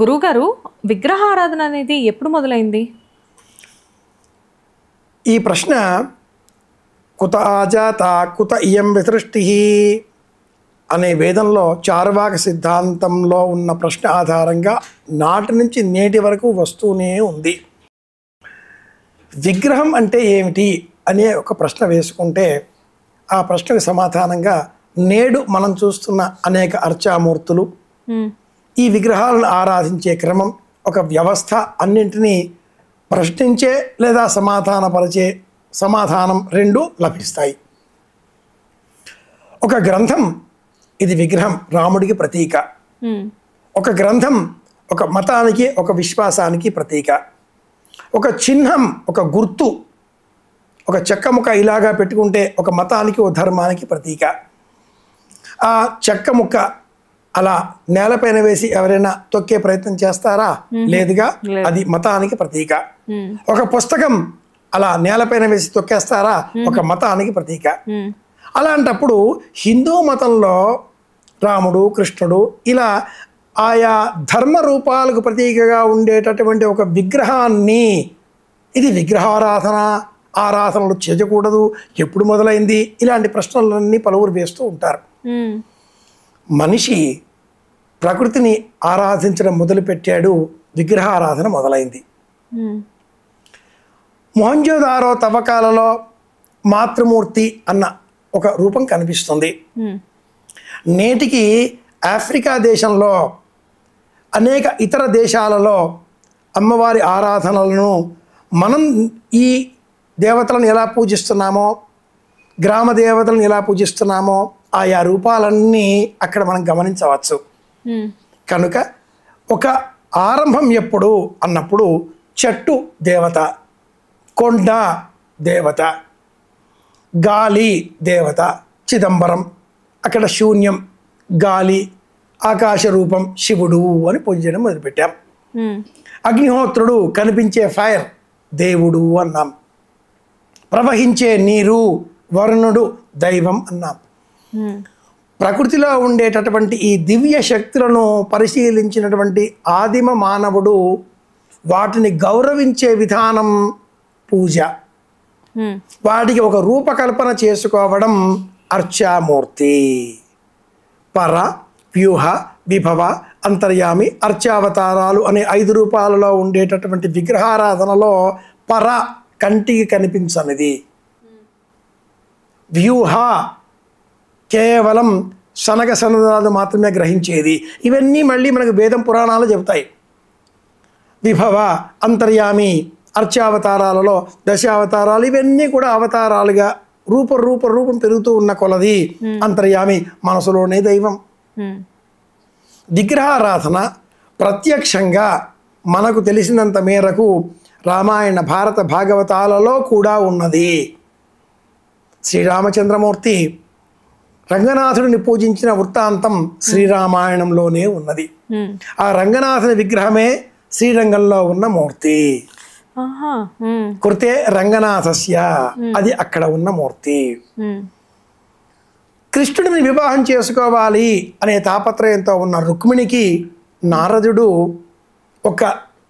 గురువుగారు విగ్రహారాధన అనేది ఎప్పుడు మొదలైంది? ఈ ప్రశ్న కుత ఆజాత కుత ఇయం విసృష్టి అనే వేదంలో చార్వాక సిద్ధాంతంలో ఉన్న ప్రశ్న ఆధారంగా నాటి నుంచి నేటి వరకు వస్తూనే ఉంది. విగ్రహం అంటే ఏమిటి అనే ఒక ప్రశ్న వేసుకుంటే ఆ ప్రశ్నకు సమాధానంగా నేడు మనం చూస్తున్న అనేక అర్చామూర్తులు, ఈ విగ్రహాలను ఆరాధించే క్రమం, ఒక వ్యవస్థ అన్నింటినీ ప్రశ్నించే లేదా సమాధానపరిచే సమాధానం రెండు లభిస్తాయి. ఒక గ్రంథం ఇది విగ్రహం, రాముడికి ప్రతీక. ఒక గ్రంథం ఒక మతానికి, ఒక విశ్వాసానికి ప్రతీక. ఒక చిహ్నం, ఒక గుర్తు, ఒక చెక్క ముక్క ఇలాగా పెట్టుకుంటే ఒక మతానికి, ఒక ధర్మానికి ప్రతీక. ఆ చెక్క ముక్క అలా నేలపైన వేసి ఎవరైనా తొక్కే ప్రయత్నం చేస్తారా? లేదుగా, అది మతానికి ప్రతీక. ఒక పుస్తకం అలా నేలపైన వేసి తొక్కేస్తారా? ఒక మతానికి ప్రతీక. అలాంటప్పుడు హిందూ మతంలో రాముడు, కృష్ణుడు ఇలా ఆయా ధర్మ రూపాలకు ప్రతీకగా ఉండేటటువంటి ఒక విగ్రహాన్ని, ఇది విగ్రహారాధన, ఆరాధనలు చేయకూడదు, ఎప్పుడు మొదలైంది, ఇలాంటి ప్రశ్నలన్నీ పలువురు వేస్తూ ఉంటారు. మనిషి ప్రకృతిని ఆరాధించడం మొదలుపెట్టాడు, విగ్రహారాధన మొదలైంది. మొహంజోదారో తవ్వకాలలో మాతృమూర్తి అన్న ఒక రూపం కనిపిస్తుంది. నేటికి ఆఫ్రికా దేశంలో, అనేక ఇతర దేశాలలో అమ్మవారి ఆరాధనలను మనం ఈ దేవతలను ఎలా పూజిస్తున్నామో, గ్రామ దేవతలను ఎలా పూజిస్తున్నామో ఆయా రూపాలన్నీ అక్కడ మనం గమనించవచ్చు. కనుక ఒక ఆరంభం ఎప్పుడు అన్నప్పుడు చెట్టు దేవత, కొండ దేవత, గాలి దేవత, చిదంబరం, అక్కడ శూన్యం, గాలి, ఆకాశ రూపం శివుడు అని పూజించడం మొదలుపెట్టాం. అగ్నిహోత్రుడు కనిపించే ఫైర్ దేవుడు అన్నాం. ప్రవహించే నీరు వరుణుడు దైవం అన్నాం. ప్రకృతిలో ఉండేటటువంటి ఈ దివ్య శక్తులను పరిశీలించినటువంటి ఆదిమ మానవుడు వాటిని గౌరవించే విధానం పూజ, వాటికి ఒక రూపకల్పన చేసుకోవడం అర్చామూర్తి. పర, వ్యూహ, విభవ, అంతర్యామి, అర్చావతారాలు అనే 5 రూపాలలో ఉండేటటువంటి విగ్రహారాధనలో పర కంటికి కనిపించనిది, వ్యూహ కేవలం శనగ సనదాలు మాత్రమే గ్రహించేది, ఇవన్నీ మళ్ళీ మనకు వేదం పురాణాలు చెబుతాయి. విభవ, అంతర్యామి, అర్చావతారాలలో దశావతారాలు, ఇవన్నీ కూడా అవతారాలుగా రూపం పెరుగుతూ ఉన్న కొలది అంతర్యామి, మనసులోనే దైవం. విగ్రహారాధన ప్రత్యక్షంగా మనకు తెలిసినంత మేరకు రామాయణ, భారత, భాగవతాలలో కూడా ఉన్నది. శ్రీరామచంద్రమూర్తి రంగనాథుడిని పూజించిన వృత్తాంతం శ్రీరామాయణంలోనే ఉన్నది. ఆ రంగనాథుని విగ్రహమే శ్రీరంగంలో ఉన్న మూర్తి. కృతే రంగనాథస్య, అది అక్కడ ఉన్న మూర్తి. కృష్ణుడిని వివాహం చేసుకోవాలి అనే తాపత్రయంతో ఉన్న రుక్మిణికి నారదుడు ఒక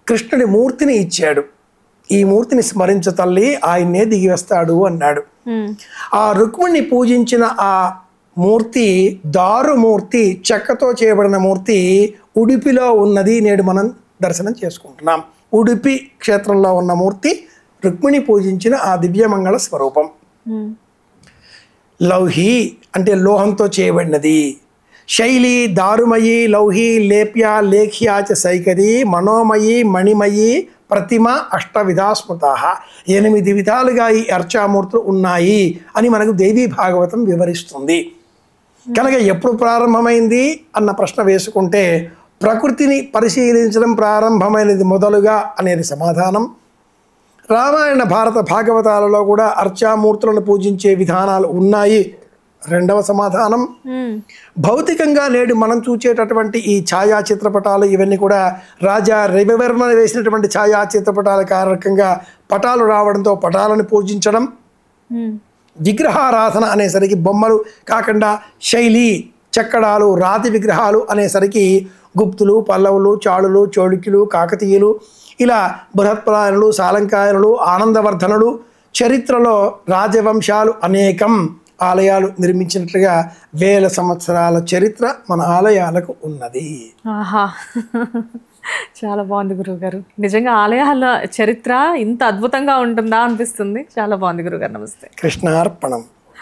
కృష్ణుడి మూర్తిని ఇచ్చాడు. ఈ మూర్తిని స్మరించు తల్లి, ఆయన్నే దిగి వస్తాడు అన్నాడు. ఆ రుక్మిణిని పూజించిన ఆ మూర్తి దారుమూర్తి, చెక్కతో చేయబడిన మూర్తి ఉడిపిలో ఉన్నది. నేడు మనం దర్శనం చేసుకుంటున్నాం. ఉడిపి క్షేత్రంలో ఉన్న మూర్తి రుక్మిణి పూజించిన ఆ దివ్యమంగళ స్వరూపం. లౌహి అంటే లోహంతో చేయబడినది. శైలి దారుమయి, లౌహి, లేప్య, లేఖ్యాచ సైకది, మనోమయి, మణిమయి, ప్రతిమ, అష్టవిధా స్మృత. 8 విధాలుగా ఈ అర్చామూర్తులు ఉన్నాయి అని మనకు దేవీ భాగవతం వివరిస్తుంది. కనుక ఎప్పుడు ప్రారంభమైంది అన్న ప్రశ్న వేసుకుంటే ప్రకృతిని పరిశీలించడం ప్రారంభమైనది మొదలుగా అనేది సమాధానం. రామాయణ, భారత, భాగవతాలలో కూడా అర్చామూర్తులను పూజించే విధానాలు ఉన్నాయి రెండవ సమాధానం. భౌతికంగా నేడు మనం చూచేటటువంటి ఈ ఛాయా చిత్రపటాలు ఇవన్నీ కూడా రాజా రవివర్మ వేసినటువంటి ఛాయా చిత్రపటాల కారకంగా పటాలు రావడంతో పటాలను పూజించడం. విగ్రహారాధన అనేసరికి బొమ్మలు కాకుండా శైలి, చెక్కడాలు, రాతి విగ్రహాలు అనేసరికి గుప్తులు, పల్లవులు, చాళులు, చోళుక్యులు, కాకతీయులు, ఇలా బృహత్పరాయణులు, సాలంకాయనులు, ఆనందవర్ధనులు, చరిత్రలో రాజవంశాలు అనేకం ఆలయాలు నిర్మించినట్లుగా వేల సంవత్సరాల చరిత్ర మన ఆలయాలకు ఉన్నది. ఆహా, చాలా బాగుంది గురువుగారు. నిజంగా ఆలయాల చరిత్ర ఇంత అద్భుతంగా ఉంటుందా అనిపిస్తుంది. చాలా బాగుంది గురువుగారు. నమస్తే. కృష్ణార్పణం.